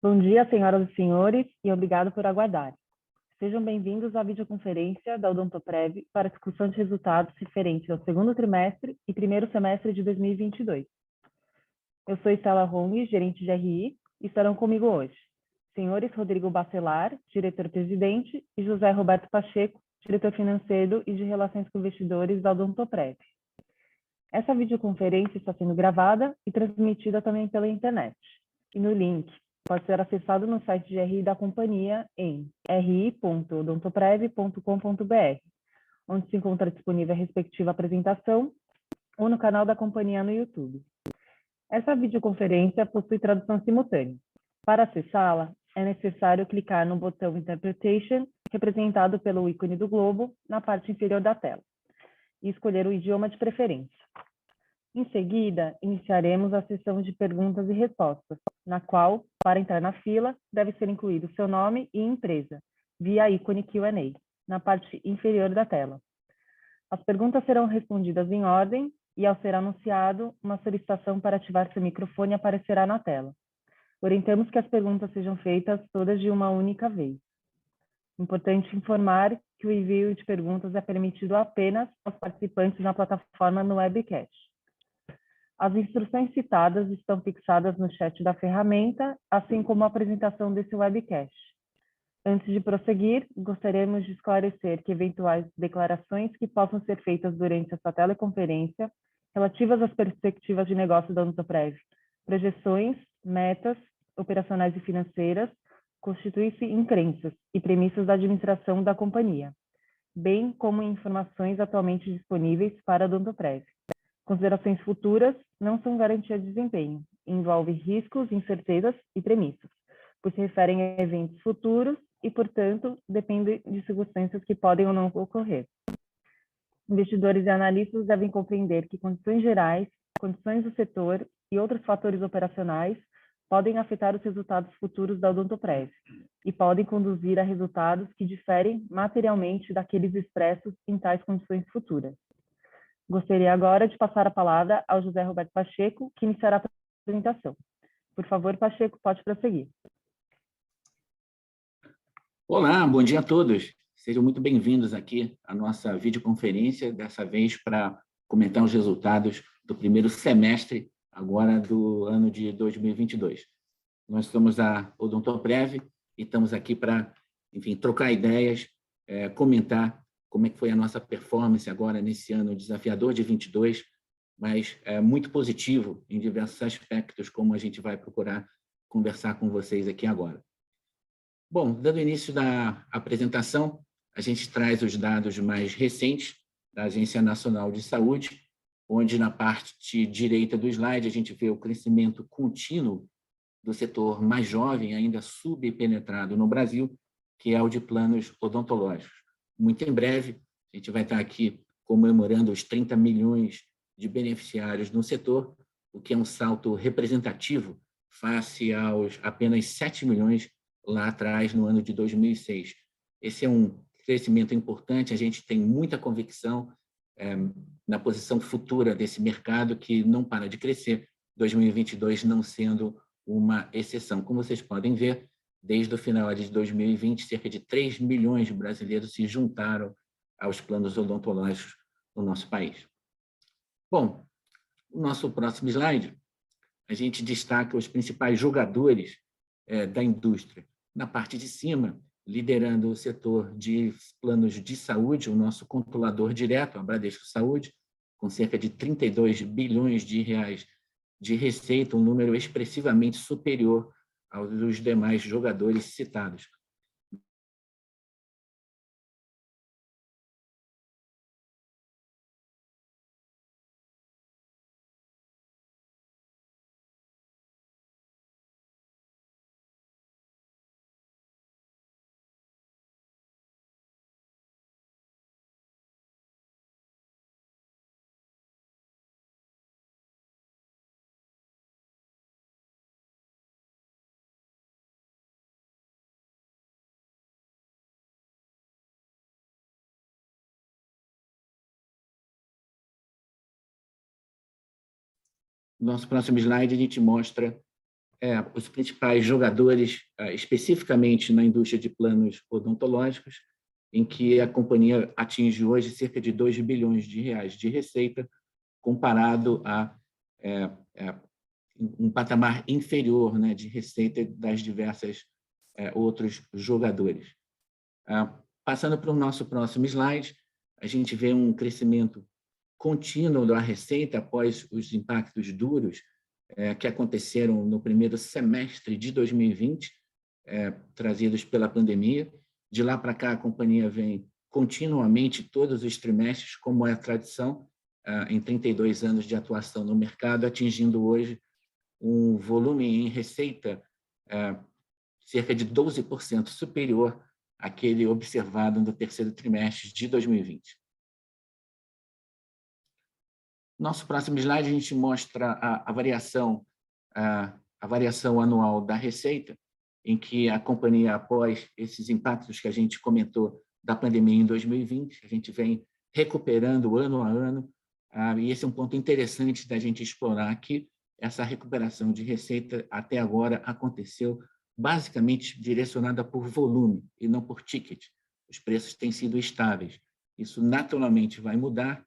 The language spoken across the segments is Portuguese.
Bom dia, senhoras e senhores, e obrigado por aguardar. Sejam bem-vindos à videoconferência da Odontoprev para discussão de resultados referentes ao segundo trimestre e primeiro semestre de 2022. Eu sou Estela Hong, gerente de RI, e estarão comigo hoje senhores Rodrigo Bacelar, diretor-presidente, e José Roberto Pacheco, diretor financeiro e de Relações com Investidores da Odontoprev. Essa videoconferência está sendo gravada e transmitida também pela internet. E no link pode ser acessado no site de RI da companhia em ri.odontoprev.com.br, onde se encontra disponível a respectiva apresentação, ou no canal da companhia no YouTube. Essa videoconferência possui tradução simultânea. Para acessá-la, é necessário clicar no botão Interpretation, representado pelo ícone do globo, na parte inferior da tela, e escolher o idioma de preferência. Em seguida, iniciaremos a sessão de perguntas e respostas, na qual, para entrar na fila, deve ser incluído seu nome e empresa, via ícone Q&A, na parte inferior da tela. As perguntas serão respondidas em ordem e, ao ser anunciado, uma solicitação para ativar seu microfone aparecerá na tela. Orientamos que as perguntas sejam feitas todas de uma única vez. Importante informar que o envio de perguntas é permitido apenas aos participantes na plataforma no webcast. As instruções citadas estão fixadas no chat da ferramenta, assim como a apresentação desse webcast. Antes de prosseguir, gostaríamos de esclarecer que eventuais declarações que possam ser feitas durante essa teleconferência, relativas às perspectivas de negócio da Odontoprev, projeções, metas, operacionais e financeiras, constituem-se em crenças e premissas da administração da companhia, bem como em informações atualmente disponíveis para a Odontoprev. Considerações futuras não são garantia de desempenho, envolvem riscos, incertezas e premissas, pois se referem a eventos futuros e, portanto, dependem de circunstâncias que podem ou não ocorrer. Investidores e analistas devem compreender que condições gerais, condições do setor e outros fatores operacionais podem afetar os resultados futuros da Odontoprev e podem conduzir a resultados que diferem materialmente daqueles expressos em tais condições futuras. Gostaria agora de passar a palavra ao José Roberto Pacheco, que iniciará a apresentação. Por favor, Pacheco, pode prosseguir. Olá, bom dia a todos. Sejam muito bem-vindos aqui à nossa videoconferência, dessa vez para comentar os resultados do primeiro semestre, agora do ano de 2022. Nós somos a Odontoprev e estamos aqui para, enfim, trocar ideias, comentar como é que foi a nossa performance agora nesse ano desafiador de 22, mas muito positivo em diversos aspectos, como a gente vai procurar conversar com vocês aqui agora. Bom, dando início da apresentação, a gente traz os dados mais recentes da Agência Nacional de Saúde, onde na parte direita do slide a gente vê o crescimento contínuo do setor mais jovem, ainda subpenetrado no Brasil, que é o de planos odontológicos. Muito em breve, a gente vai estar aqui comemorando os 30 milhões de beneficiários no setor, o que é um salto representativo face aos apenas 7 milhões lá atrás, no ano de 2006. Esse é um crescimento importante, a gente tem muita convicção na posição futura desse mercado, que não para de crescer, 2022 não sendo uma exceção. Como vocês podem ver, desde o final de 2020, cerca de 3 milhões de brasileiros se juntaram aos planos odontológicos no nosso país. Bom, o nosso próximo slide, a gente destaca os principais jogadores da indústria. Na parte de cima, liderando o setor de planos de saúde, o nosso controlador direto, a Bradesco Saúde, com cerca de 32 bilhões de reais de receita, um número expressivamente superior aos demais jogadores citados. No nosso próximo slide, a gente mostra os principais jogadores, especificamente na indústria de planos odontológicos, em que a companhia atinge hoje cerca de 2 bilhões de reais de receita, comparado a um patamar inferior, né, de receita das diversas outros jogadores. Passando para o nosso próximo slide, a gente vê um crescimento contínuo da receita após os impactos duros que aconteceram no primeiro semestre de 2020, trazidos pela pandemia. De lá para cá, a companhia vem continuamente, todos os trimestres, como é a tradição, em 32 anos de atuação no mercado, atingindo hoje um volume em receita cerca de 12% superior àquele observado no terceiro trimestre de 2020. Nosso próximo slide, a gente mostra a variação anual da receita, em que a companhia, após esses impactos que a gente comentou da pandemia em 2020, a gente vem recuperando ano a ano, e esse é um ponto interessante da gente explorar aqui. Essa recuperação de receita até agora aconteceu basicamente direcionada por volume e não por ticket. Os preços têm sido estáveis. Isso naturalmente vai mudar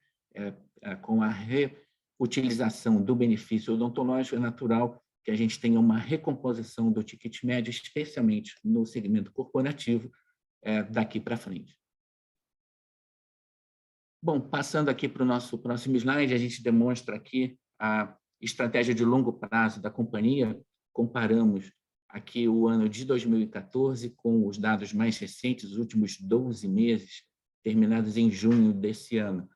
com a reutilização do benefício odontológico. É natural que a gente tenha uma recomposição do ticket médio, especialmente no segmento corporativo, daqui para frente. Bom, passando aqui para o nosso próximo slide, a gente demonstra aqui a estratégia de longo prazo da companhia. Comparamos aqui o ano de 2014 com os dados mais recentes, os últimos 12 meses, terminados em junho desse ano.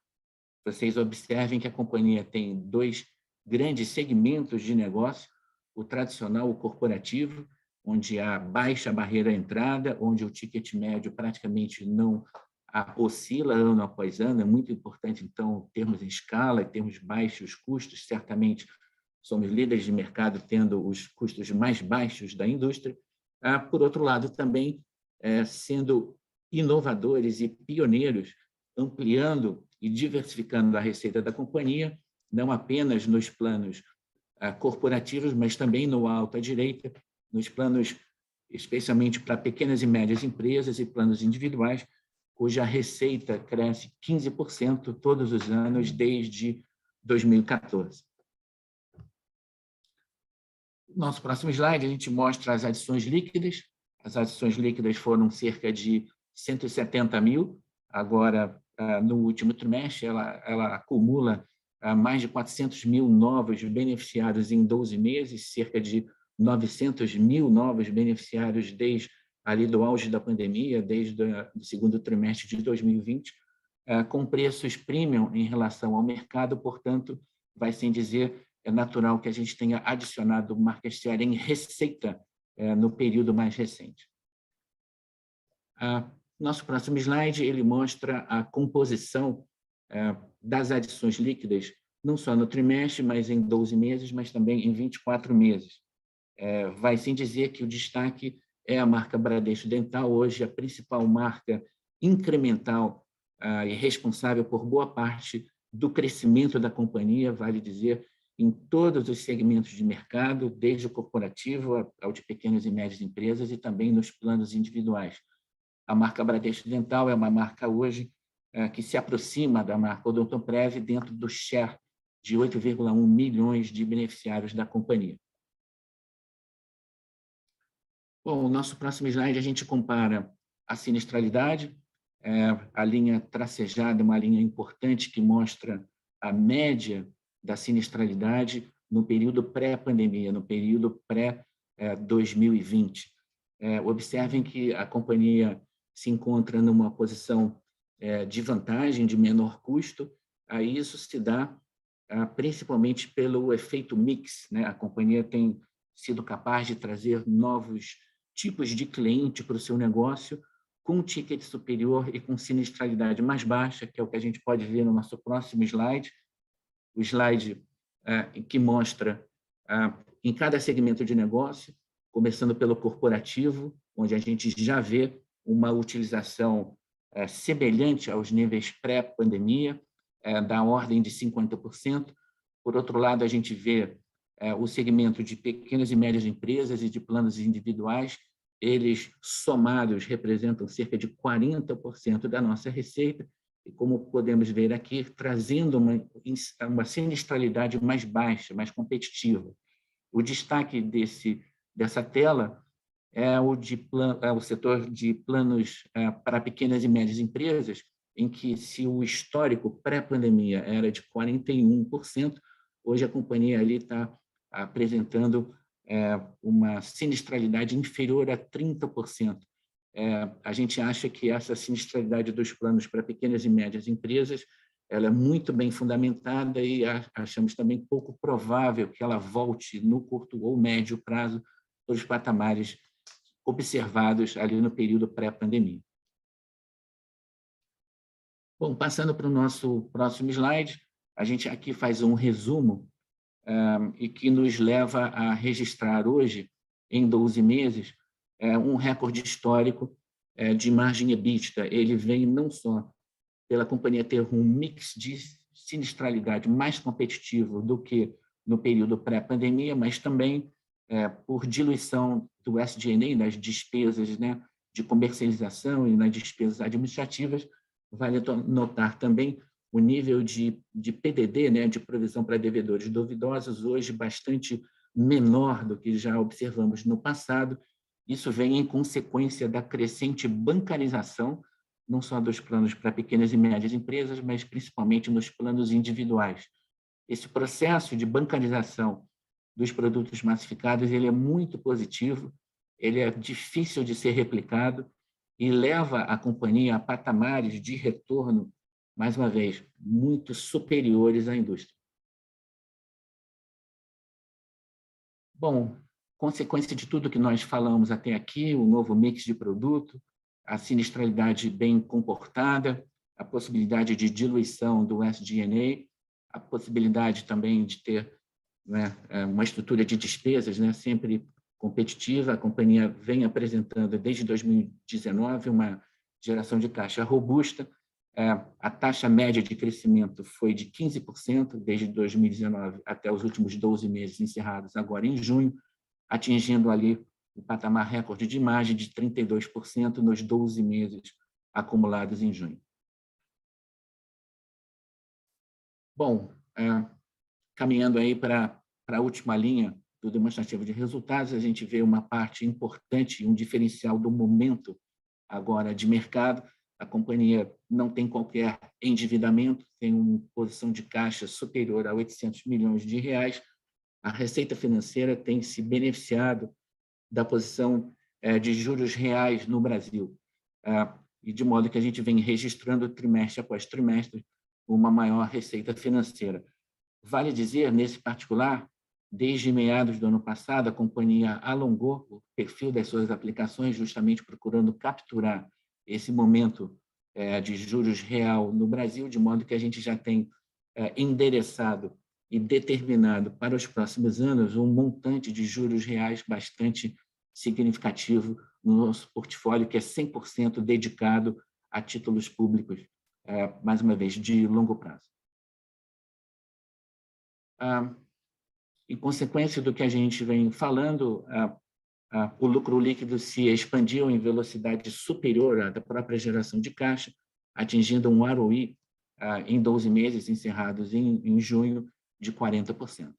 Vocês observem que a companhia tem dois grandes segmentos de negócio: o tradicional, o corporativo, onde há baixa barreira à entrada, onde o ticket médio praticamente não oscila ano após ano. É muito importante, então, termos em escala e termos baixos custos. Certamente, somos líderes de mercado tendo os custos mais baixos da indústria. Por outro lado, também sendo inovadores e pioneiros, ampliando e diversificando a receita da companhia, não apenas nos planos corporativos, mas também no alta direita, nos planos especialmente para pequenas e médias empresas e planos individuais, cuja receita cresce 15% todos os anos desde 2014. Nosso próximo slide, a gente mostra as adições líquidas. As adições líquidas foram cerca de 170 mil. Agora, no último trimestre, ela acumula mais de 400 mil novos beneficiários em 12 meses, cerca de 900 mil novos beneficiários desde ali do auge da pandemia, desde o segundo trimestre de 2020, com preços premium em relação ao mercado. Portanto, vai sem dizer, é natural que a gente tenha adicionado market share em receita no período mais recente. Nosso próximo slide, ele mostra a composição das adições líquidas, não só no trimestre, mas em 12 meses, mas também em 24 meses. Vai sem dizer que o destaque é a marca Bradesco Dental, hoje a principal marca incremental e responsável por boa parte do crescimento da companhia, vale dizer, em todos os segmentos de mercado, desde o corporativo ao de pequenas e médias empresas e também nos planos individuais. A marca Bradesco Dental é uma marca hoje que se aproxima da marca Odontoprev dentro do share de 8,1 milhões de beneficiários da companhia. Bom, o nosso próximo slide, a gente compara a sinistralidade, a linha tracejada, uma linha importante que mostra a média da sinistralidade no período pré-pandemia, no período pré-2020. Observem que a companhia se encontra numa posição de vantagem, de menor custo. Isso se dá principalmente pelo efeito mix, né? A companhia tem sido capaz de trazer novos tipos de cliente para o seu negócio, com ticket superior e com sinistralidade mais baixa, que é o que a gente pode ver no nosso próximo slide, o slide que mostra em cada segmento de negócio, começando pelo corporativo, onde a gente já vê uma utilização semelhante aos níveis pré-pandemia, da ordem de 50%. Por outro lado, a gente vê o segmento de pequenas e médias empresas e de planos individuais, eles somados representam cerca de 40% da nossa receita, e como podemos ver aqui, trazendo uma sinistralidade mais baixa, mais competitiva. O destaque dessa tela é o setor de planos para pequenas e médias empresas, em que, se o histórico pré-pandemia era de 41%, hoje a companhia ali está apresentando uma sinistralidade inferior a 30%. A gente acha que essa sinistralidade dos planos para pequenas e médias empresas ela é muito bem fundamentada e achamos também pouco provável que ela volte no curto ou médio prazo para os patamares observados ali no período pré-pandemia. Bom, passando para o nosso próximo slide, a gente aqui faz um resumo e que nos leva a registrar hoje, em 12 meses, um recorde histórico de margem EBITDA. Ele vem não só pela companhia ter um mix de sinistralidade mais competitivo do que no período pré-pandemia, mas também por diluição do SG&A, das despesas, né, de comercialização e nas despesas administrativas. Vale notar também o nível de PDD, né, de provisão para devedores duvidosos, hoje bastante menor do que já observamos no passado. Isso vem em consequência da crescente bancarização, não só dos planos para pequenas e médias empresas, mas principalmente nos planos individuais. Esse processo de bancarização dos produtos massificados ele é muito positivo, ele é difícil de ser replicado e leva a companhia a patamares de retorno, mais uma vez, muito superiores à indústria. Bom, consequência de tudo que nós falamos até aqui, o novo mix de produto, a sinistralidade bem comportada, a possibilidade de diluição do SG&A, a possibilidade também de ter, né, uma estrutura de despesas, né, sempre competitiva. A companhia vem apresentando, desde 2019, uma geração de caixa robusta. A taxa média de crescimento foi de 15%, desde 2019 até os últimos 12 meses encerrados agora em junho, atingindo ali o patamar recorde de margem de 32% nos 12 meses acumulados em junho. Bom, caminhando aí para a última linha do demonstrativo de resultados, a gente vê uma parte importante, um diferencial do momento agora de mercado. A companhia não tem qualquer endividamento, tem uma posição de caixa superior a 800 milhões de reais. A receita financeira tem se beneficiado da posição de juros reais no Brasil, e de modo que a gente vem registrando trimestre após trimestre uma maior receita financeira. Vale dizer, nesse particular, desde meados do ano passado, a companhia alongou o perfil das suas aplicações, justamente procurando capturar esse momento de juros real no Brasil, de modo que a gente já tem endereçado e determinado para os próximos anos um montante de juros reais bastante significativo no nosso portfólio, que é 100% dedicado a títulos públicos, mais uma vez, de longo prazo. Em consequência do que a gente vem falando, o lucro líquido se expandiu em velocidade superior à da própria geração de caixa, atingindo um ROI em 12 meses encerrados em junho de 40%.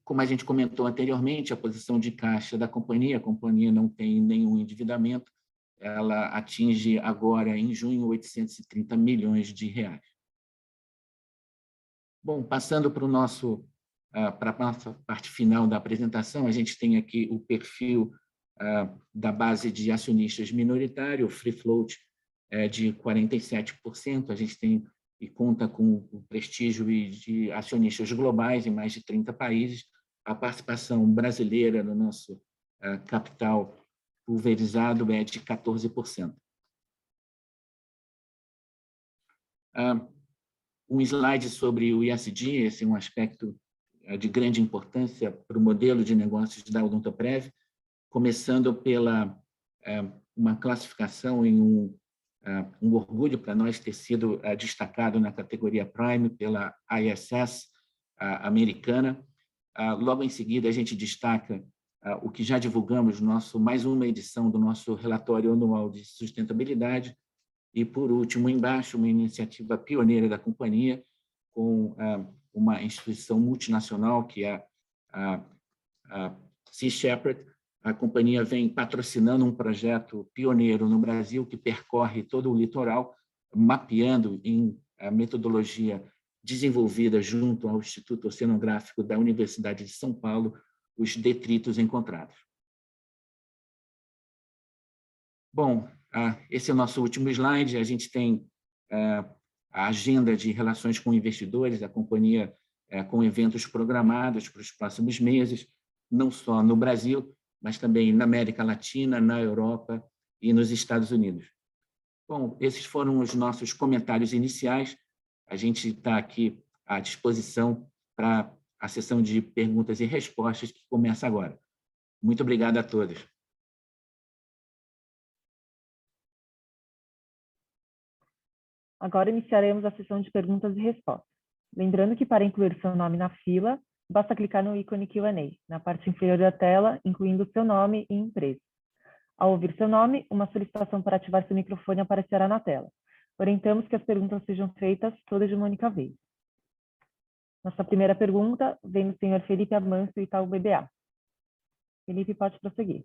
Como a gente comentou anteriormente, a posição de caixa da companhia, a companhia não tem nenhum endividamento, ela atinge agora, em junho, 830 milhões de reais. Bom, passando para a nossa parte final da apresentação, a gente tem aqui o perfil da base de acionistas minoritário, o free float de 47%, a gente tem e conta com o prestígio de acionistas globais em mais de 30 países. A participação brasileira no nosso capital pulverizado é de 14%. Um slide sobre o ESG, esse é um aspecto de grande importância para o modelo de negócios da Odontoprev, começando pela uma classificação em um orgulho para nós ter sido destacado na categoria Prime pela ISS americana. Logo em seguida, a gente destaca o que já divulgamos, mais uma edição do nosso relatório anual de sustentabilidade. E, por último, embaixo, uma iniciativa pioneira da companhia, com uma instituição multinacional, que é a Sea Shepherd. A companhia vem patrocinando um projeto pioneiro no Brasil, que percorre todo o litoral, mapeando em metodologia desenvolvida junto ao Instituto Oceanográfico da Universidade de São Paulo, os detritos encontrados. Bom, esse é o nosso último slide. A gente tem a agenda de relações com investidores, a companhia com eventos programados para os próximos meses, não só no Brasil, mas também na América Latina, na Europa e nos Estados Unidos. Bom, esses foram os nossos comentários iniciais. A gente está aqui à disposição para a sessão de perguntas e respostas que começa agora. Muito obrigado a todos. Agora iniciaremos a sessão de perguntas e respostas. Lembrando que para incluir seu nome na fila, basta clicar no ícone Q&A, na parte inferior da tela, incluindo seu nome e empresa. Ao ouvir seu nome, uma solicitação para ativar seu microfone aparecerá na tela. Orientamos que as perguntas sejam feitas todas de uma única vez. Nossa primeira pergunta vem do senhor Felipe Amancio, do Itaú BBA. Felipe, pode prosseguir.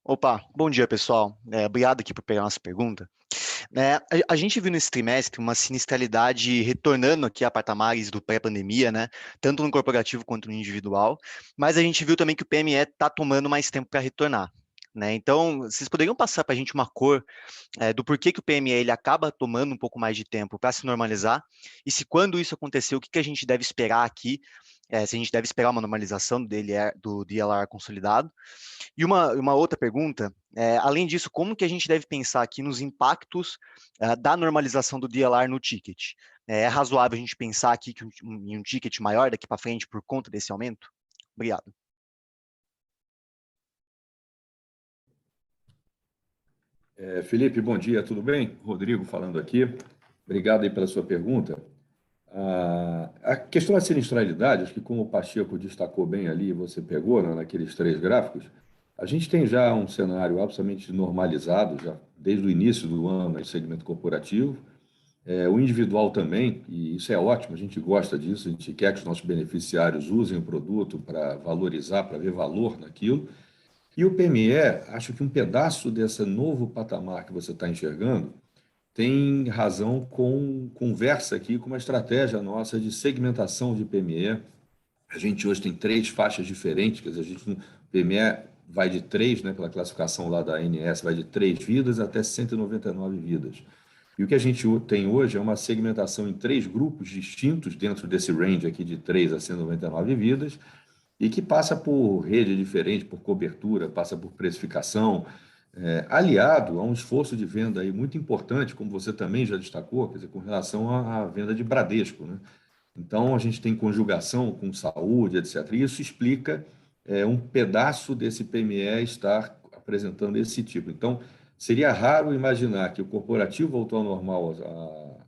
Opa, bom dia, pessoal. Obrigado aqui por pegar nossa pergunta. A gente viu nesse trimestre uma sinistralidade retornando aqui a patamares do pré-pandemia, né? Tanto no corporativo quanto no individual, mas a gente viu também que o PME está tomando mais tempo para retornar. Né? Então, vocês poderiam passar para a gente uma cor do porquê que o PME ele acaba tomando um pouco mais de tempo para se normalizar, e se quando isso acontecer, o que a gente deve esperar aqui, se a gente deve esperar uma normalização do DLR consolidado. E uma outra pergunta, além disso, como que a gente deve pensar aqui nos impactos da normalização do DLR no ticket? É razoável a gente pensar aqui em um ticket maior daqui para frente por conta desse aumento? Obrigado. Felipe, bom dia, tudo bem? Rodrigo falando aqui. Obrigado aí pela sua pergunta. A questão da sinistralidade, acho que como o Pacheco destacou bem ali, você pegou naqueles 3 gráficos, a gente tem já um cenário absolutamente normalizado, já desde o início do ano no segmento corporativo, o individual também, e isso é ótimo, a gente gosta disso, a gente quer que os nossos beneficiários usem o produto para valorizar, para ver valor naquilo. E o PME, acho que um pedaço desse novo patamar que você está enxergando tem razão com conversa aqui com uma estratégia nossa de segmentação de PME. A gente hoje tem 3 faixas diferentes, quer dizer, o PME vai de 3, né, pela classificação lá da ANS, vai de 3 vidas até 199 vidas. E o que a gente tem hoje é uma segmentação em 3 grupos distintos dentro desse range aqui de 3 a 199 vidas, e que passa por rede diferente, por cobertura, passa por precificação, aliado a um esforço de venda aí muito importante, como você também já destacou, quer dizer, com relação à venda de Bradesco, né? Então, a gente tem conjugação com saúde, etc. E isso explica um pedaço desse PME estar apresentando esse tipo. Então, seria raro imaginar que o corporativo voltou ao normal, a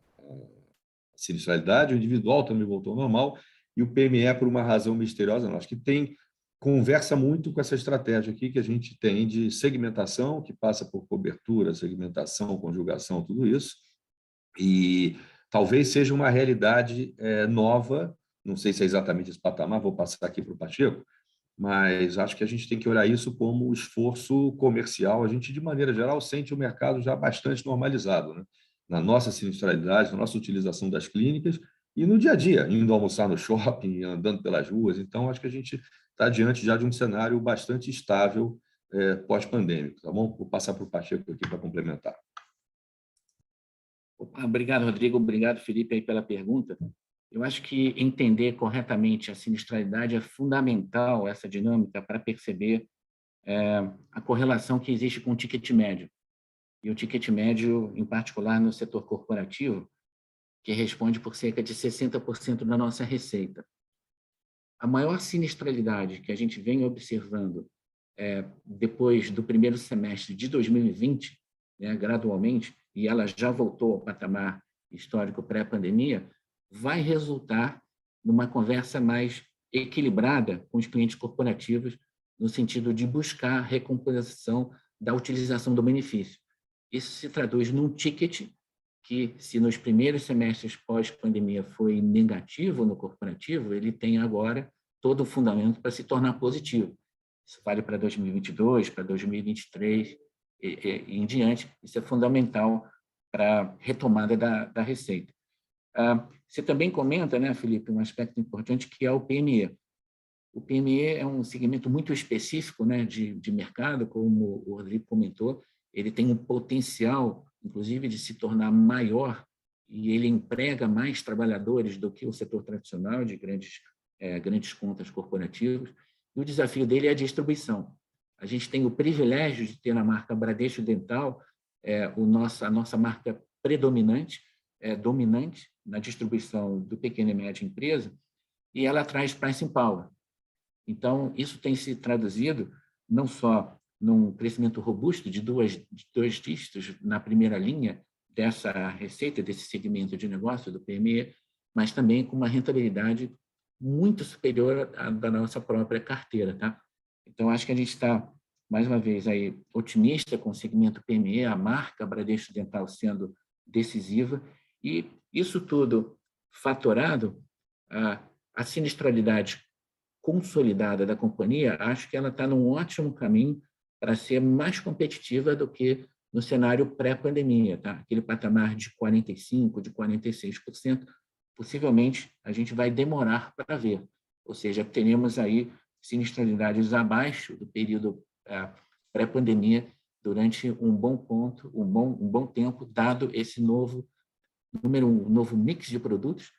sinistralidade, o individual também voltou ao normal, e o PME, por uma razão misteriosa, não. Acho que conversa muito com essa estratégia aqui que a gente tem de segmentação, que passa por cobertura, segmentação, conjugação, tudo isso, e talvez seja uma realidade nova, não sei se é exatamente esse patamar, vou passar aqui para o Pacheco, mas acho que a gente tem que olhar isso como esforço comercial. A gente, de maneira geral, sente o mercado já bastante normalizado, né? Na nossa sinistralidade, na nossa utilização das clínicas e no dia a dia, indo almoçar no shopping, andando pelas ruas. Então, acho que a gente está diante já de um cenário bastante estável pós-pandêmico, tá bom? Vou passar para o Pacheco aqui para complementar. Obrigado, Rodrigo. Obrigado, Felipe, aí pela pergunta. Eu acho que entender corretamente a sinistralidade é fundamental, essa dinâmica, para perceber a correlação que existe com o ticket médio. E o ticket médio, em particular, no setor corporativo, que responde por cerca de 60% da nossa receita. A maior sinistralidade que a gente vem observando depois do primeiro semestre de 2020, né, gradualmente, e ela já voltou ao patamar histórico pré-pandemia, vai resultar numa conversa mais equilibrada com os clientes corporativos, no sentido de buscar recomposição da utilização do benefício. Isso se traduz num ticket que, se nos primeiros semestres pós-pandemia foi negativo no corporativo, ele tem agora todo o fundamento para se tornar positivo. Isso vale para 2022, para 2023 e em diante. Isso é fundamental para a retomada da receita. Você também comenta, né, Felipe, um aspecto importante que é o PME. O PME é um segmento muito específico, né, de mercado, como o Rodrigo comentou. Ele tem um potencial, inclusive, de se tornar maior e ele emprega mais trabalhadores do que o setor tradicional de grandes contas corporativas. E o desafio dele é a distribuição. A gente tem o privilégio de ter na marca Bradesco Dental a nossa marca predominante, dominante na distribuição do pequena e média empresa, e ela traz pricing power. Então, isso tem se traduzido não só num crescimento robusto de dois dígitos na primeira linha dessa receita, desse segmento de negócio do PME, mas também com uma rentabilidade muito superior à da nossa própria carteira. Tá? Então, acho que a gente está, mais uma vez, aí, otimista com o segmento PME, a marca Bradesco Dental sendo decisiva, e isso tudo fatorado, a sinistralidade consolidada da companhia, acho que ela está num ótimo caminho para ser mais competitiva do que no cenário pré-pandemia. Tá? Aquele patamar de 45%, de 46%, possivelmente a gente vai demorar para ver. Ou seja, teremos aí sinistralidades abaixo do período pré-pandemia durante um bom tempo, dado esse novo mix de produtos,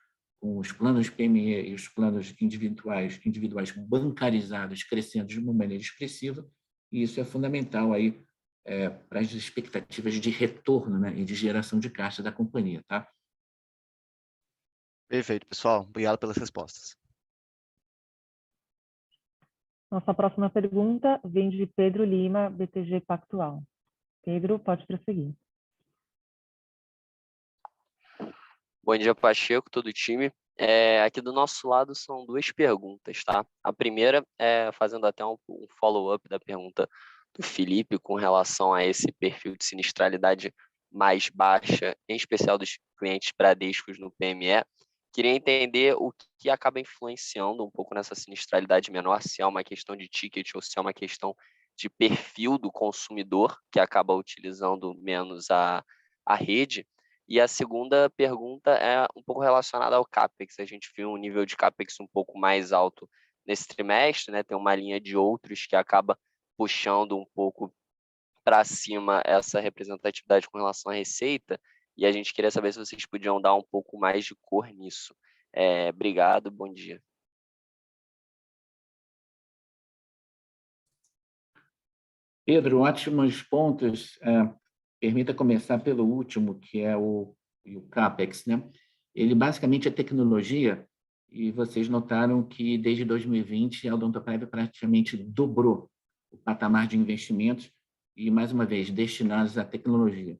com os planos PME e os planos individuais bancarizados crescendo de uma maneira expressiva, e isso é fundamental aí, para as expectativas de retorno, né, e de geração de caixa da companhia. Tá? Perfeito, pessoal. Obrigado pelas respostas. Nossa próxima pergunta vem de Pedro Lima, BTG Pactual. Pedro, pode prosseguir. Bom dia, Pacheco, todo o time. Aqui do nosso lado são duas perguntas, tá? A primeira é fazendo até um follow-up da pergunta do Felipe com relação a esse perfil de sinistralidade mais baixa, em especial dos clientes Bradescos no PME. Queria entender o que acaba influenciando um pouco nessa sinistralidade menor, se é uma questão de ticket ou se é uma questão de perfil do consumidor, que acaba utilizando menos a rede. E a segunda pergunta é um pouco relacionada ao CAPEX. A gente viu um nível de CAPEX um pouco mais alto nesse trimestre, né? Tem uma linha de outros que acaba puxando um pouco para cima essa representatividade com relação à receita, e a gente queria saber se vocês podiam dar um pouco mais de cor nisso. Obrigado, bom dia. Pedro, ótimos pontos. Permita começar pelo último, que é o CAPEX. Né? Ele basicamente é tecnologia, e vocês notaram que desde 2020 a Odontoprev praticamente dobrou o patamar de investimentos e, mais uma vez, destinados à tecnologia.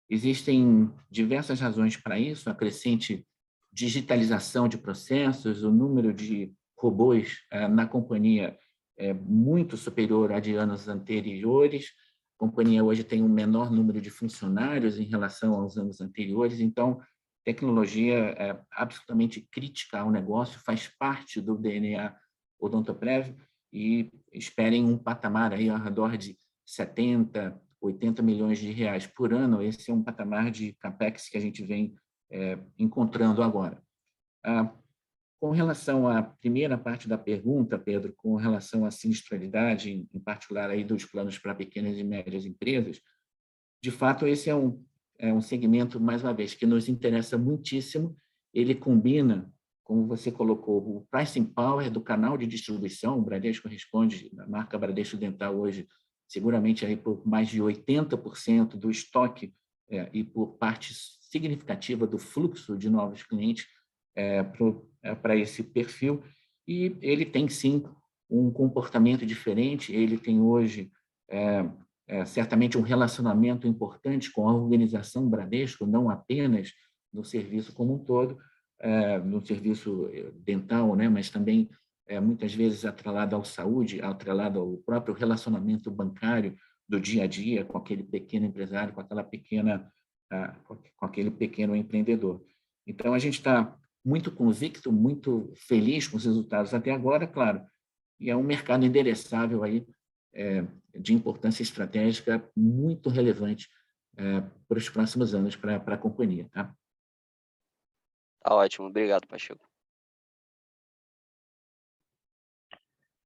Existem diversas razões para isso, a crescente digitalização de processos, o número de robôs na companhia é muito superior a de anos anteriores. A companhia hoje tem um menor número de funcionários em relação aos anos anteriores, então tecnologia é absolutamente crítica ao negócio, faz parte do DNA Odontoprev, e esperem um patamar aí ao redor de 70, 80 milhões de reais por ano. Esse é um patamar de CAPEX que a gente vem encontrando agora. Com relação à primeira parte da pergunta, Pedro, com relação à sinistralidade, em particular aí dos planos para pequenas e médias empresas, de fato, esse é um segmento, mais uma vez, que nos interessa muitíssimo. Ele combina, como você colocou, o pricing power do canal de distribuição. O Bradesco responde, a marca Bradesco Dental hoje, seguramente aí por mais de 80% do estoque e por parte significativa do fluxo de novos clientes para esse perfil. E ele tem, sim, um comportamento diferente, ele tem hoje certamente um relacionamento importante com a organização Bradesco, não apenas no serviço como um todo, no serviço dental, né, mas também muitas vezes atrelado à saúde, atrelado ao próprio relacionamento bancário do dia a dia com aquele pequeno empresário, com aquele pequeno empreendedor. Então, a gente está muito convicto, muito feliz com os resultados até agora, claro, e é um mercado endereçável aí, de importância estratégica muito relevante para os próximos anos para a companhia. Tá? Tá ótimo, obrigado, Pacheco.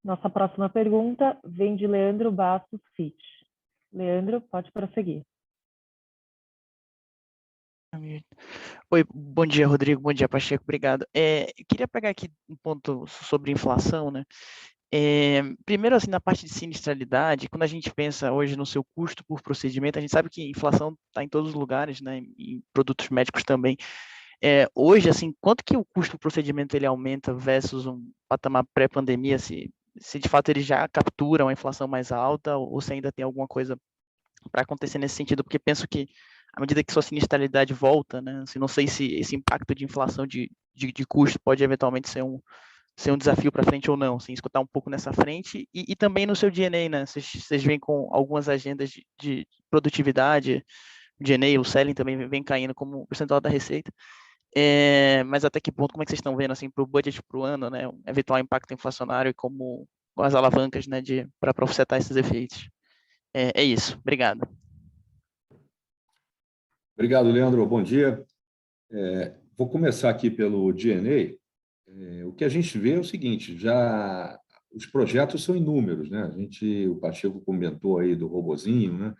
Nossa próxima pergunta vem de Leandro Bastos Fitch. Leandro, pode prosseguir. Oi, bom dia, Rodrigo, bom dia, Pacheco, obrigado. Eu queria pegar aqui um ponto sobre inflação, né? Primeiro, assim, na parte de sinistralidade, quando a gente pensa hoje no seu custo por procedimento, a gente sabe que a inflação está em todos os lugares, né? Em produtos médicos também. Hoje, assim, quanto que o custo por procedimento ele aumenta versus um patamar pré-pandemia, se de fato ele já captura uma inflação mais alta ou se ainda tem alguma coisa para acontecer nesse sentido, porque penso que à medida que sua sinistralidade volta, né, assim, não sei se esse impacto de inflação de custo pode eventualmente ser um desafio para frente ou não, assim, escutar um pouco nessa frente e também no seu DNA, né, vocês vêm com algumas agendas de produtividade, o DNA, o selling também vem caindo como percentual da receita, mas até que ponto, como é que vocês estão vendo assim, para o budget para o ano, né, um eventual impacto inflacionário e como as alavancas, né, para offsetar esses efeitos? É isso, obrigado. Obrigado, Leandro. Bom dia. Vou começar aqui pelo DNA. O que a gente vê é o seguinte: já os projetos são inúmeros, né? O Pacheco comentou aí do robozinho, né?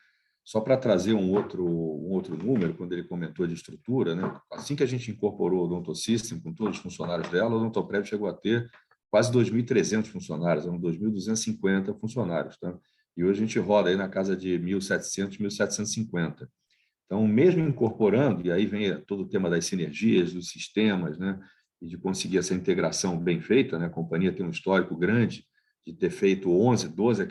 Só para trazer um outro número, quando ele comentou de estrutura, né? Assim que a gente incorporou o Odonto System com todos os funcionários dela, o Odontoprev chegou a ter quase 2.300 funcionários, eram 2.250 funcionários, tá? E hoje a gente roda aí na casa de 1.700, 1.750. Então, mesmo incorporando, e aí vem todo o tema das sinergias, dos sistemas, né, e de conseguir essa integração bem feita, né? A companhia tem um histórico grande de ter feito 12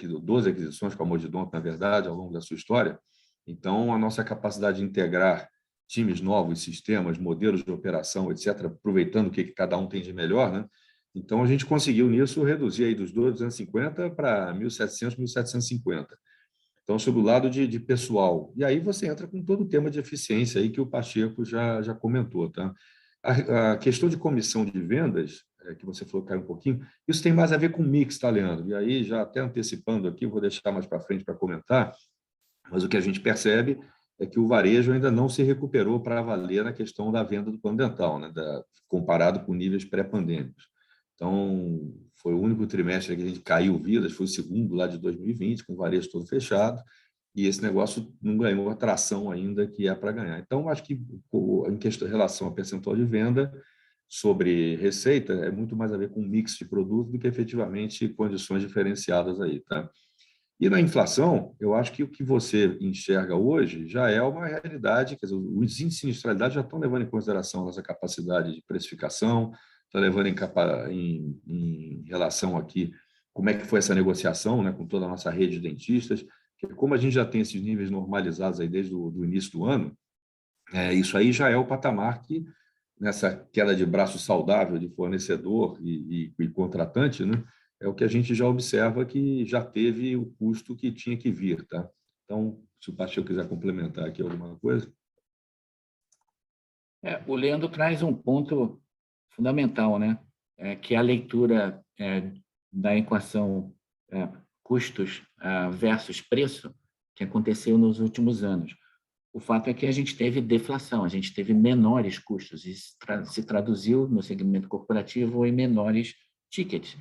aquisições com a Modidonto, na verdade, ao longo da sua história. Então, a nossa capacidade de integrar times novos, sistemas, modelos de operação, etc., aproveitando o que cada um tem de melhor, né? Então, a gente conseguiu, nisso, reduzir aí dos 250 para 1.700, 1.750. Então, sobre o lado de pessoal. E aí você entra com todo o tema de eficiência aí que o Pacheco já comentou. Tá? A questão de comissão de vendas, que você falou que caiu um pouquinho, isso tem mais a ver com mix, tá, Leandro? E aí, já até antecipando aqui, vou deixar mais para frente para comentar, mas o que a gente percebe é que o varejo ainda não se recuperou para valer na questão da venda do plano dental, né, comparado com níveis pré-pandêmicos. Então, foi o único trimestre que a gente caiu vidas, foi o segundo lá de 2020, com o varejo todo fechado, e esse negócio não ganhou a tração ainda que é para ganhar. Então, acho que em questão, relação a percentual de venda sobre receita, é muito mais a ver com um mix de produto do que efetivamente condições diferenciadas aí, tá? E na inflação, eu acho que o que você enxerga hoje já é uma realidade, quer dizer, os índices de sinistralidade já estão levando em consideração a nossa capacidade de precificação, está levando em relação aqui como é que foi essa negociação, né, com toda a nossa rede de dentistas, que como a gente já tem esses níveis normalizados aí desde o início do ano, isso aí já é o patamar que, nessa queda de braço saudável de fornecedor e contratante, né, é o que a gente já observa que já teve o custo que tinha que vir. Tá? Então, se o Pacheco quiser complementar aqui alguma coisa. O Leandro traz um ponto fundamental, né? Que é a leitura da equação custos versus preço que aconteceu nos últimos anos. O fato é que a gente teve deflação, a gente teve menores custos, e se traduziu no segmento corporativo em menores tickets.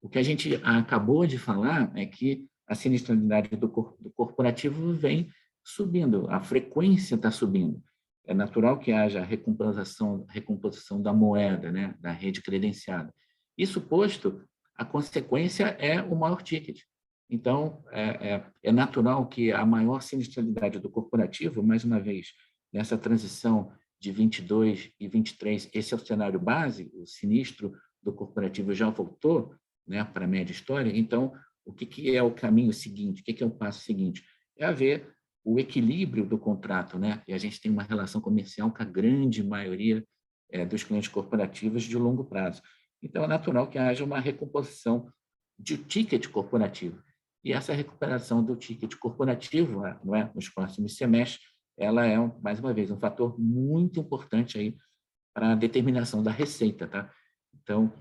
O que a gente acabou de falar é que a sinistralidade do corporativo vem subindo, a frequência está subindo. É natural que haja recomposição da moeda, né, da rede credenciada. Isso posto, a consequência é o maior ticket. Então, é natural que a maior sinistralidade do corporativo, mais uma vez, nessa transição de 22 e 23, esse é o cenário base, o sinistro do corporativo já voltou, né, para a média história. Então, o que é o caminho seguinte? O que é o passo seguinte? É haver o equilíbrio do contrato, né? E a gente tem uma relação comercial com a grande maioria dos clientes corporativos de longo prazo. Então, é natural que haja uma recomposição de ticket corporativo. E essa recuperação do ticket corporativo, não é, nos próximos semestres, ela é, mais uma vez, um fator muito importante aí para a determinação da receita, tá? Então,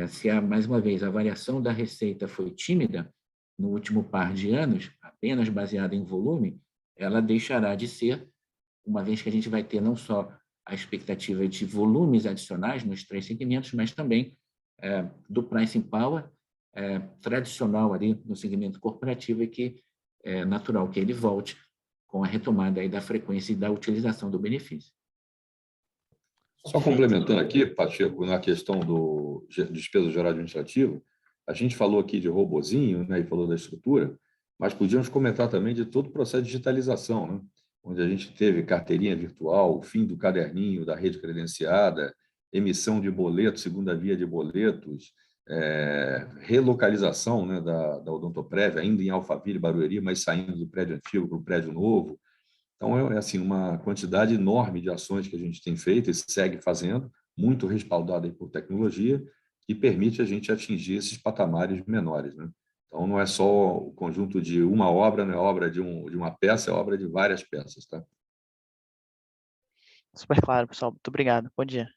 se, mais uma vez, a variação da receita foi tímida no último par de anos, apenas baseada em volume, ela deixará de ser, uma vez que a gente vai ter não só a expectativa de volumes adicionais nos 3 segmentos, mas também do pricing power tradicional ali no segmento corporativo, e que é natural que ele volte com a retomada aí da frequência e da utilização do benefício. Só complementando aqui, Pacheco, na questão do despesa geral administrativa, a gente falou aqui de robozinho, né, e falou da estrutura, mas podíamos comentar também de todo o processo de digitalização, né, onde a gente teve carteirinha virtual, o fim do caderninho da rede credenciada, emissão de boletos, segunda via de boletos, relocalização, né, da Odontoprev, ainda em Alphaville, Barueri, mas saindo do prédio antigo para o prédio novo. Então, é assim, uma quantidade enorme de ações que a gente tem feito e segue fazendo, muito respaldada por tecnologia, que permite a gente atingir esses patamares menores, né? Então, não é só o conjunto de uma obra, não é obra de uma peça, é obra de várias peças, tá? Super claro, pessoal. Muito obrigado. Bom dia.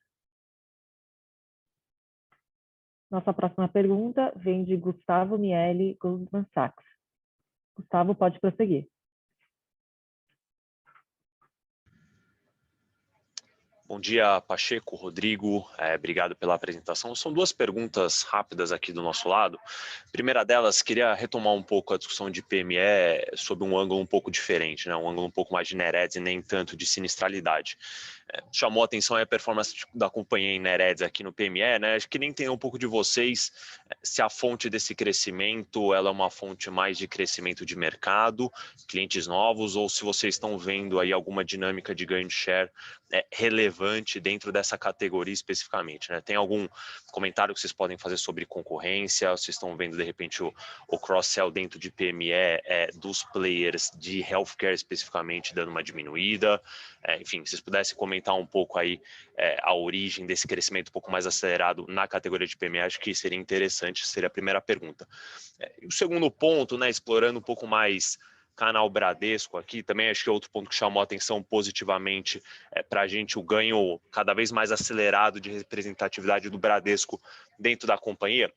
Nossa próxima pergunta vem de Gustavo Miele, Goldman Sachs. Gustavo, pode prosseguir. Bom dia, Pacheco, Rodrigo, obrigado pela apresentação. São 2 perguntas rápidas aqui do nosso lado. A primeira delas, queria retomar um pouco a discussão de PME sob um ângulo um pouco diferente, né? Um ângulo um pouco mais de Neredes e nem tanto de sinistralidade. Chamou a atenção a performance da companhia em Neredes aqui no PME, né? Acho que nem tem um pouco de vocês se a fonte desse crescimento ela é uma fonte mais de crescimento de mercado, clientes novos, ou se vocês estão vendo aí alguma dinâmica de ganho de share relevante dentro dessa categoria especificamente, né? Tem algum comentário que vocês podem fazer sobre concorrência? Vocês estão vendo, de repente, o cross-sell dentro de PME dos players de healthcare especificamente dando uma diminuída? Enfim, se vocês pudessem comentar um pouco aí a origem desse crescimento um pouco mais acelerado na categoria de PME, acho que seria interessante, seria a primeira pergunta. E o segundo ponto, né, explorando um pouco mais canal Bradesco aqui, também acho que é outro ponto que chamou a atenção positivamente para a gente, o ganho cada vez mais acelerado de representatividade do Bradesco dentro da companhia.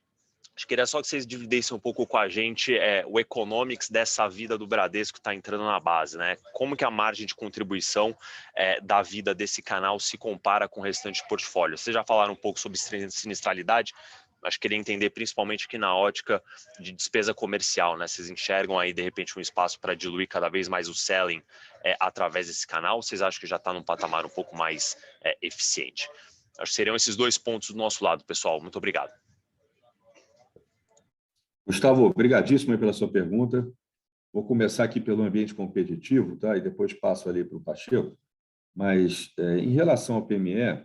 Acho que queria só que vocês dividissem um pouco com a gente o economics dessa vida do Bradesco que está entrando na base, né? Como que a margem de contribuição da vida desse canal se compara com o restante portfólio? Vocês já falaram um pouco sobre sinistralidade, mas queria entender principalmente aqui na ótica de despesa comercial, né? Vocês enxergam aí, de repente, um espaço para diluir cada vez mais o selling através desse canal? Ou vocês acham que já está num patamar um pouco mais eficiente? Acho que seriam esses 2 pontos do nosso lado, pessoal. Muito obrigado. Gustavo, obrigadíssimo pela sua pergunta. Vou começar aqui pelo ambiente competitivo, tá? E depois passo ali para o Pacheco. Mas, em relação ao PME,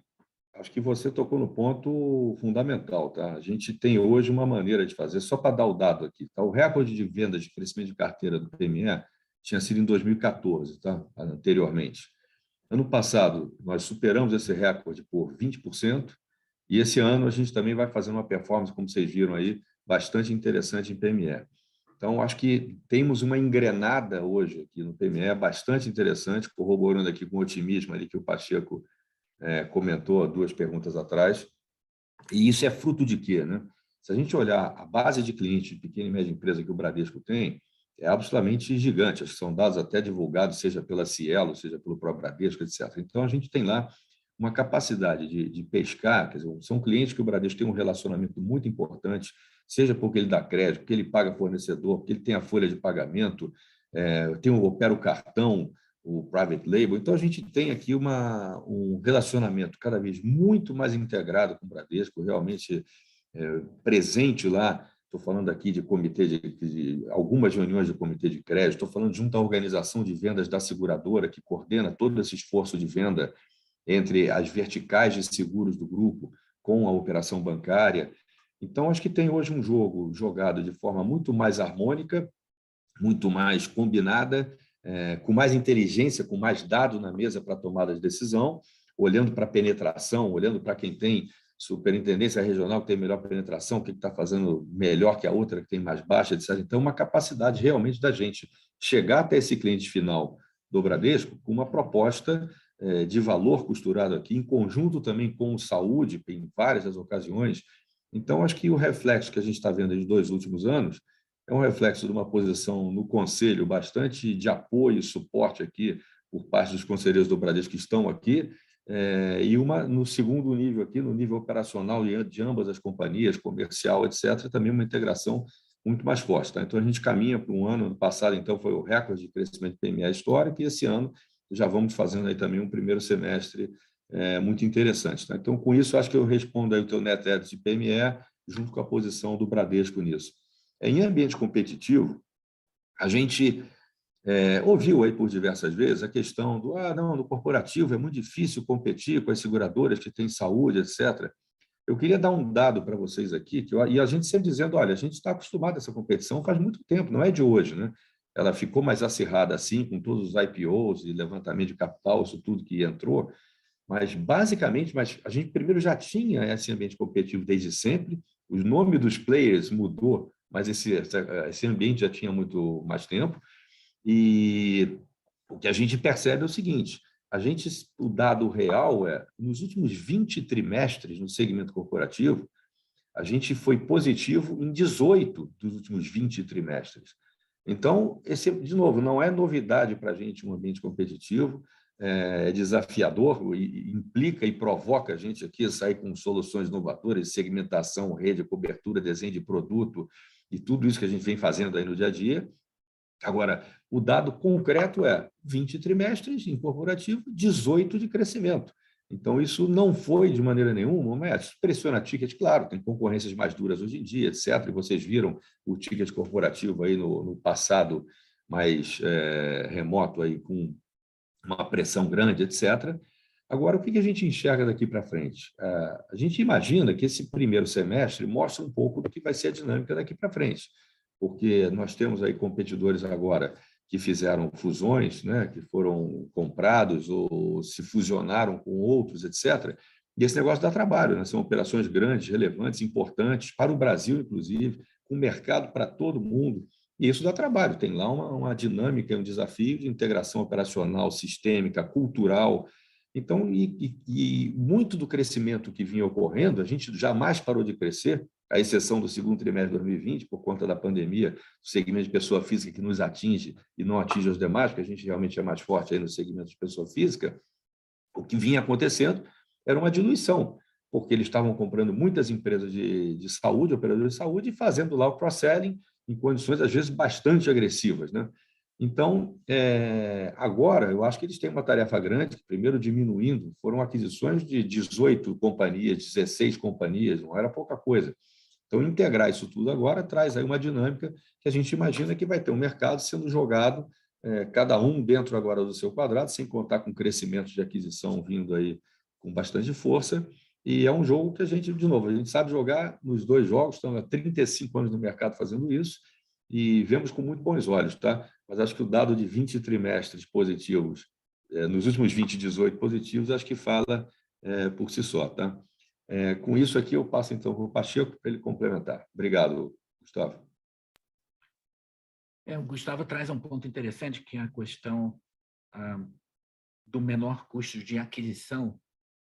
acho que você tocou no ponto fundamental, tá? A gente tem hoje uma maneira de fazer, só para dar o dado aqui, tá? O recorde de vendas de crescimento de carteira do PME tinha sido em 2014, tá? Anteriormente. Ano passado, nós superamos esse recorde por 20%, e esse ano a gente também vai fazer uma performance, como vocês viram aí, bastante interessante em PME. Então, acho que temos uma engrenada hoje aqui no PME bastante interessante, corroborando aqui com o otimismo ali que o Pacheco comentou 2 perguntas atrás. E isso é fruto de quê, né? Se a gente olhar a base de clientes de pequena e média empresa que o Bradesco tem, é absolutamente gigante. Acho que são dados até divulgados, seja pela Cielo, seja pelo próprio Bradesco, etc. Então, a gente tem lá uma capacidade de pescar, quer dizer, são clientes que o Bradesco tem um relacionamento muito importante, seja porque ele dá crédito, porque ele paga fornecedor, porque ele tem a folha de pagamento, opera o cartão, o private label. Então, a gente tem aqui um relacionamento cada vez muito mais integrado com o Bradesco, realmente presente lá. Estou falando aqui de comitê de algumas reuniões de comitê de crédito, estou falando junto à organização de vendas da seguradora, que coordena todo esse esforço de venda entre as verticais de seguros do grupo com a operação bancária. Então, acho que tem hoje um jogo jogado de forma muito mais harmônica, muito mais combinada, com mais inteligência, com mais dados na mesa para tomada de decisão, olhando para a penetração, olhando para quem tem superintendência regional, que tem melhor penetração, o que está fazendo melhor que a outra, que tem mais baixa, etc. Então, uma capacidade realmente da gente chegar até esse cliente final do Bradesco com uma proposta de valor costurado aqui, em conjunto também com o saúde, em várias das ocasiões. Então, acho que o reflexo que a gente está vendo nos 2 últimos anos é um reflexo de uma posição no Conselho bastante de apoio e suporte aqui por parte dos conselheiros do Bradesco que estão aqui, e no segundo nível aqui, no nível operacional de ambas as companhias, comercial, etc., também uma integração muito mais forte. Tá? Então, a gente caminha para um ano passado, então, foi o recorde de crescimento de PME histórico, e esse ano já vamos fazendo aí também um primeiro semestre muito interessante. Tá? Então, com isso, acho que eu respondo aí o teu net adds de PME, junto com a posição do Bradesco nisso. Em ambiente competitivo, a gente ouviu aí por diversas vezes a questão do não, no corporativo é muito difícil competir com as seguradoras que têm saúde, etc. Eu queria dar um dado para vocês aqui, e a gente sempre dizendo, olha, a gente está acostumado a essa competição faz muito tempo, não é de hoje, né? Ela ficou mais acirrada assim, com todos os IPOs e levantamento de capital, isso tudo que entrou, mas basicamente, a gente primeiro já tinha esse ambiente competitivo desde sempre, o nome dos players mudou, mas esse ambiente já tinha muito mais tempo, e o que a gente percebe é o seguinte, o dado real nos últimos 20 trimestres no segmento corporativo, a gente foi positivo em 18 dos últimos 20 trimestres. Então, de novo, não é novidade para a gente um ambiente competitivo, é desafiador, e implica e provoca a gente aqui a sair com soluções inovadoras, segmentação, rede, cobertura, desenho de produto e tudo isso que a gente vem fazendo aí no dia a dia. Agora, o dado concreto 20 trimestres em corporativo, 18 de crescimento. Então, isso não foi de maneira nenhuma, pressiona ticket, claro, tem concorrências mais duras hoje em dia, etc. E vocês viram o ticket corporativo aí no passado mais remoto, aí, com uma pressão grande, etc. Agora, o que a gente enxerga daqui para frente? A gente imagina que esse primeiro semestre mostra um pouco do que vai ser a dinâmica daqui para frente, porque nós temos aí competidores agora que fizeram fusões, né, que foram comprados ou se fusionaram com outros, etc. E esse negócio dá trabalho, né? São operações grandes, relevantes, importantes, para o Brasil, inclusive, com mercado para todo mundo. E isso dá trabalho, tem lá uma dinâmica, um desafio de integração operacional, sistêmica, cultural. Então, e muito do crescimento que vinha ocorrendo, a gente jamais parou de crescer, à exceção do segundo trimestre de 2020, por conta da pandemia, do segmento de pessoa física que nos atinge e não atinge os demais, porque a gente realmente é mais forte aí no segmento de pessoa física. O que vinha acontecendo era uma diluição, porque eles estavam comprando muitas empresas de saúde, operadores de saúde, e fazendo lá o cross-selling em condições, às vezes, bastante agressivas, né? Então, agora, eu acho que eles têm uma tarefa grande, primeiro diminuindo, foram aquisições de 18 companhias, 16 companhias, não era pouca coisa. Então, integrar isso tudo agora traz aí uma dinâmica que a gente imagina que vai ter um mercado sendo jogado, cada um dentro agora do seu quadrado, sem contar com crescimento de aquisição vindo aí com bastante força. E é um jogo que a gente, de novo, a gente sabe jogar nos 2 jogos, estamos há 35 anos no mercado fazendo isso, e vemos com muito bons olhos, tá? Mas acho que o dado de 20 trimestres positivos, nos últimos 20, 18 positivos, acho que fala por si só, tá? Com isso aqui, eu passo então para o Pacheco para ele complementar. Obrigado, Gustavo. O Gustavo traz um ponto interessante, que é a questão do menor custo de aquisição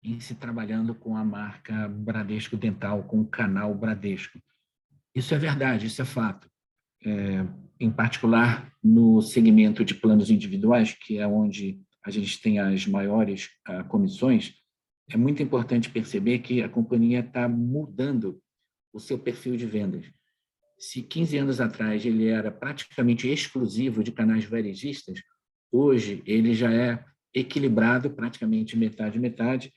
em se trabalhando com a marca Bradesco Dental, com o canal Bradesco. Isso é verdade, isso é fato. Em particular, no segmento de planos individuais, que é onde a gente tem as maiores comissões, é muito importante perceber que a companhia está mudando o seu perfil de vendas. Se 15 anos atrás ele era praticamente exclusivo de canais varejistas, hoje ele já é equilibrado, praticamente metade-metade,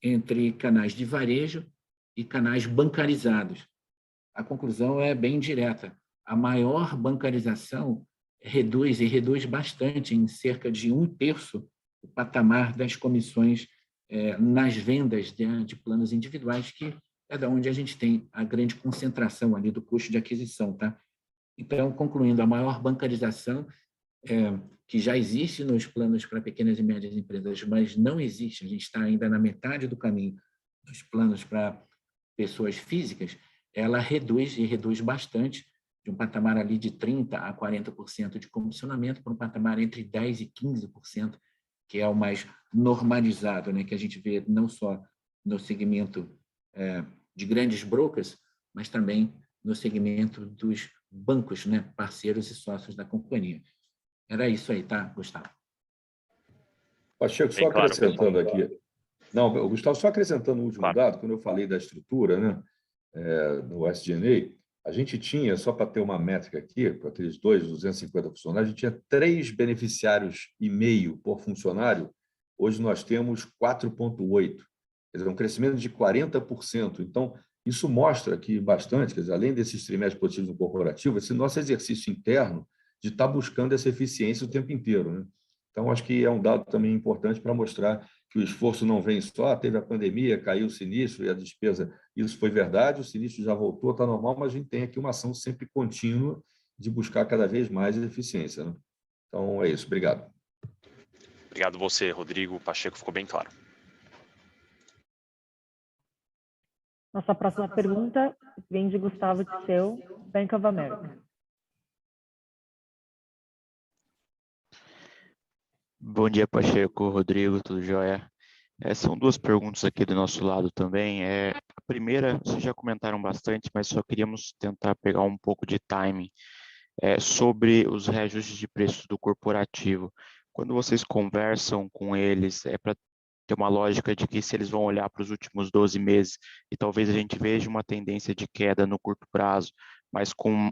entre canais de varejo e canais bancarizados. A conclusão é bem direta. A maior bancarização reduz bastante, em cerca de 1/3, o patamar das comissões nas vendas de planos individuais, que é da onde a gente tem a grande concentração ali do custo de aquisição, tá? Então, concluindo, a maior bancarização que já existe nos planos para pequenas e médias empresas, mas não existe, a gente está ainda na metade do caminho dos planos para pessoas físicas, ela reduz, e reduz bastante, de um patamar ali de 30% a 40% de comissionamento para um patamar entre 10% e 15%, que é o mais normalizado, né, que a gente vê não só no segmento de grandes brokers, mas também no segmento dos bancos, né, parceiros e sócios da companhia. Era isso aí, tá, Gustavo? Pacheco, só Bem claro, acrescentando pessoal. aqui. Não, Gustavo, só acrescentando o último Claro. dado, quando eu falei da estrutura, né, no SG&A, a gente tinha, só para ter uma métrica aqui, com aqueles 250 funcionários, a gente tinha 3 beneficiários e meio por funcionário, hoje nós temos 4,8, quer dizer, um crescimento de 40%. Então, isso mostra aqui bastante, quer dizer, além desses trimestres positivos no corporativo, esse nosso exercício interno de estar buscando essa eficiência o tempo inteiro, né? Então, acho que é um dado também importante para mostrar que o esforço não vem só, teve a pandemia, caiu o sinistro e a despesa, isso foi verdade, o sinistro já voltou, está normal, mas a gente tem aqui uma ação sempre contínua de buscar cada vez mais eficiência, né? Então, é isso. Obrigado. Obrigado você, Rodrigo. Pacheco, ficou bem claro. Nossa próxima pergunta vem de Gustavo Tisseu, Bank of America. Bom dia, Pacheco, Rodrigo, tudo jóia? São duas perguntas aqui do nosso lado também. A primeira, vocês já comentaram bastante, mas só queríamos tentar pegar um pouco de timing sobre os reajustes de preços do corporativo. Quando vocês conversam com eles, é para ter uma lógica de que se eles vão olhar para os últimos 12 meses e talvez a gente veja uma tendência de queda no curto prazo, mas com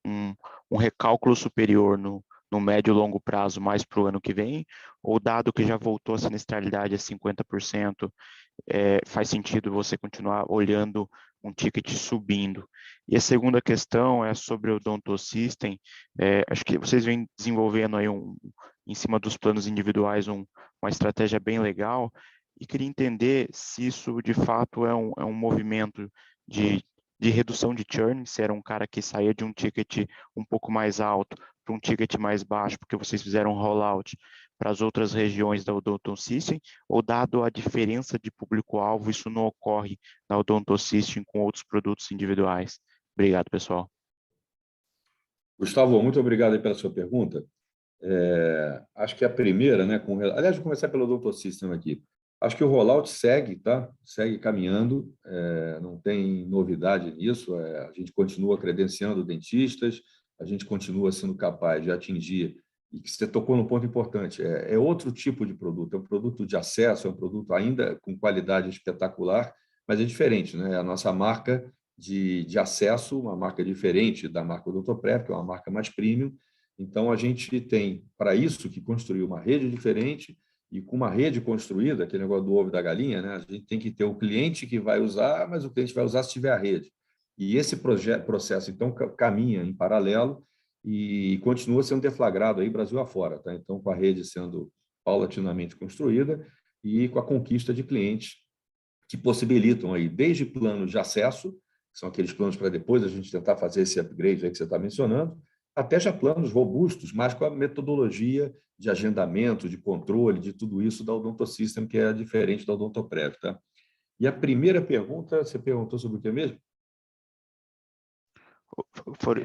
um recálculo superior no médio e longo prazo mais para o ano que vem, ou dado que já voltou a sinistralidade a 50%, faz sentido você continuar olhando um ticket subindo? E a segunda questão é sobre o Odonto System. Acho que vocês vêm desenvolvendo aí em cima dos planos individuais uma estratégia bem legal, e queria entender se isso de fato é um movimento de redução de churn, se era um cara que saía de um ticket um pouco mais alto para um ticket mais baixo, porque vocês fizeram um rollout para as outras regiões da Odonto System, ou dado a diferença de público-alvo, isso não ocorre na Odonto System com outros produtos individuais? Obrigado, pessoal. Gustavo, muito obrigado aí pela sua pergunta. Acho que a primeira, né, aliás, vou começar pelo Odonto System aqui. Acho que o rollout segue, tá? Segue caminhando, não tem novidade nisso, a gente continua credenciando dentistas, a gente continua sendo capaz de atingir, e que você tocou num ponto importante, é outro tipo de produto, é um produto de acesso, é um produto ainda com qualidade espetacular, mas é diferente, né? A nossa marca de acesso, uma marca diferente da marca Odontoprev, que é uma marca mais premium. Então, a gente tem, para isso, que construir uma rede diferente, e com uma rede construída, aquele negócio do ovo e da galinha, né? A gente tem que ter o cliente que vai usar, mas o cliente vai usar se tiver a rede. E esse processo, então, caminha em paralelo e continua sendo deflagrado aí Brasil afora, tá? Então, com a rede sendo paulatinamente construída e com a conquista de clientes que possibilitam aí, desde planos de acesso, que são aqueles planos para depois a gente tentar fazer esse upgrade aí que você está mencionando, até já planos robustos, mas com a metodologia de agendamento, de controle, de tudo isso da Odonto System, que é diferente da Odontoprev, tá? E a primeira pergunta, você perguntou sobre o que mesmo?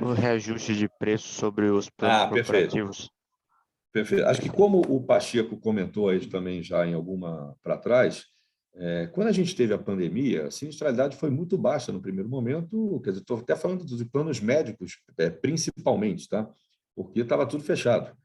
O reajuste de preço sobre os planos corporativos. Perfeito. Acho que como o Pacheco comentou aí também já em alguma para trás, quando a gente teve a pandemia, a sinistralidade foi muito baixa no primeiro momento, quer dizer, estou até falando dos planos médicos, principalmente, tá? Porque estava tudo fechado.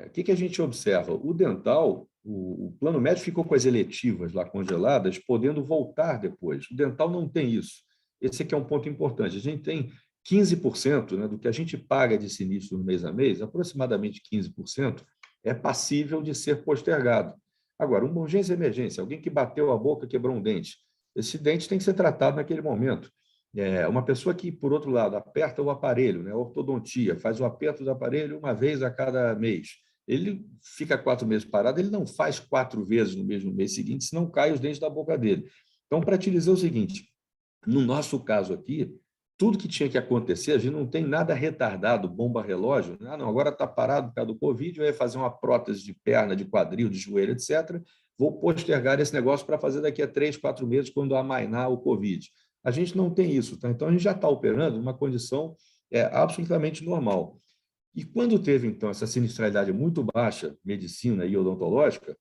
O que a gente observa? O dental, o plano médico ficou com as eletivas lá congeladas, podendo voltar depois. O dental não tem isso. Esse aqui é um ponto importante. A gente tem 15%, né, do que a gente paga de sinistro no mês a mês, aproximadamente 15%, é passível de ser postergado. Agora, uma urgência e emergência, alguém que bateu a boca, quebrou um dente, esse dente tem que ser tratado naquele momento. Uma pessoa que, por outro lado, aperta o aparelho, né, ortodontia, faz o aperto do aparelho uma vez a cada mês. Ele fica 4 meses parado, ele não faz 4 vezes no mesmo mês seguinte, senão cai os dentes da boca dele. Então, para te dizer o seguinte, No nosso caso aqui, tudo que tinha que acontecer, a gente não tem nada retardado, bomba relógio. Ah, não, agora está parado por causa do Covid, eu ia fazer uma prótese de perna, de quadril, de joelho, etc. Vou postergar esse negócio para fazer daqui a 3, 4 meses, quando amainar o Covid. A gente não tem isso, tá? Então a gente já está operando numa condição absolutamente normal. E quando teve, então, essa sinistralidade muito baixa, medicina e odontológica,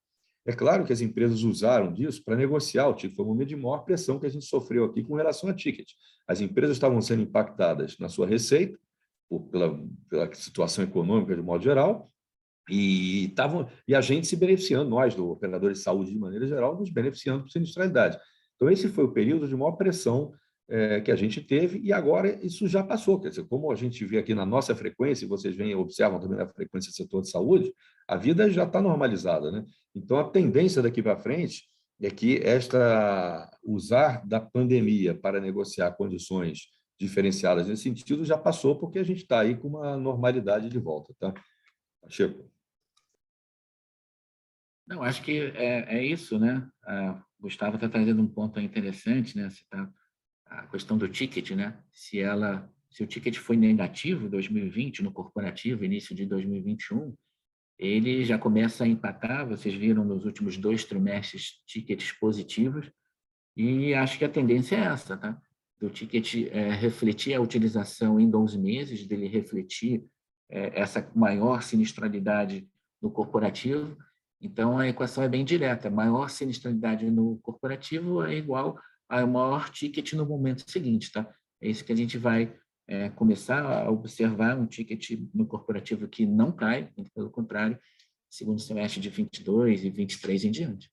é claro que as empresas usaram disso para negociar o ticket. Foi o momento de maior pressão que a gente sofreu aqui com relação a ticket. As empresas estavam sendo impactadas na sua receita, pela situação econômica de modo geral, e a gente se beneficiando, nós, do operador de saúde de maneira geral, nos beneficiando por sinistralidade. Então, esse foi o período de maior pressão que a gente teve, e agora isso já passou. Quer dizer, como a gente vê aqui na nossa frequência, e vocês observam também na frequência do setor de saúde, a vida já está normalizada, né? Então, a tendência daqui para frente é que usar da pandemia para negociar condições diferenciadas nesse sentido já passou, porque a gente está aí com uma normalidade de volta, tá? Pacheco. Não, acho que é isso, né? Gustavo está trazendo um ponto interessante, né? A questão do ticket, né? Se o ticket foi negativo em 2020, no corporativo, início de 2021, ele já começa a empatar. Vocês viram nos últimos 2 trimestres tickets positivos, e acho que a tendência é essa, tá? Do ticket refletir a utilização em 12 meses, dele refletir essa maior sinistralidade no corporativo. Então, a equação é bem direta. Maior sinistralidade no corporativo é igual a maior ticket no momento seguinte, tá? É isso que a gente vai começar a observar, um ticket no corporativo que não cai, muito pelo contrário, segundo semestre de 22 e 23 em diante.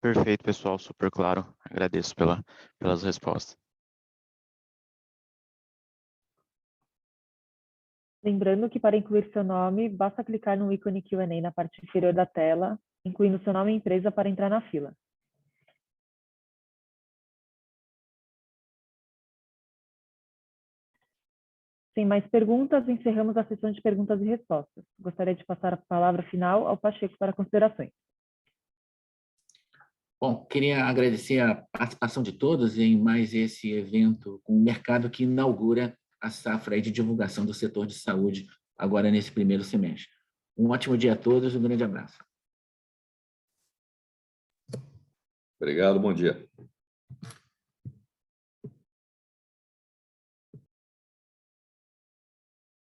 Perfeito, pessoal, super claro. Agradeço pelas respostas. Lembrando que para incluir seu nome, basta clicar no ícone Q&A na parte inferior da tela, incluindo seu nome e empresa para entrar na fila. Sem mais perguntas, encerramos a sessão de perguntas e respostas. Gostaria de passar a palavra final ao Pacheco para considerações. Bom, queria agradecer a participação de todos em mais esse evento com o mercado que inaugura a safra de divulgação do setor de saúde agora nesse primeiro semestre. Um ótimo dia a todos, um grande abraço. Obrigado, bom dia.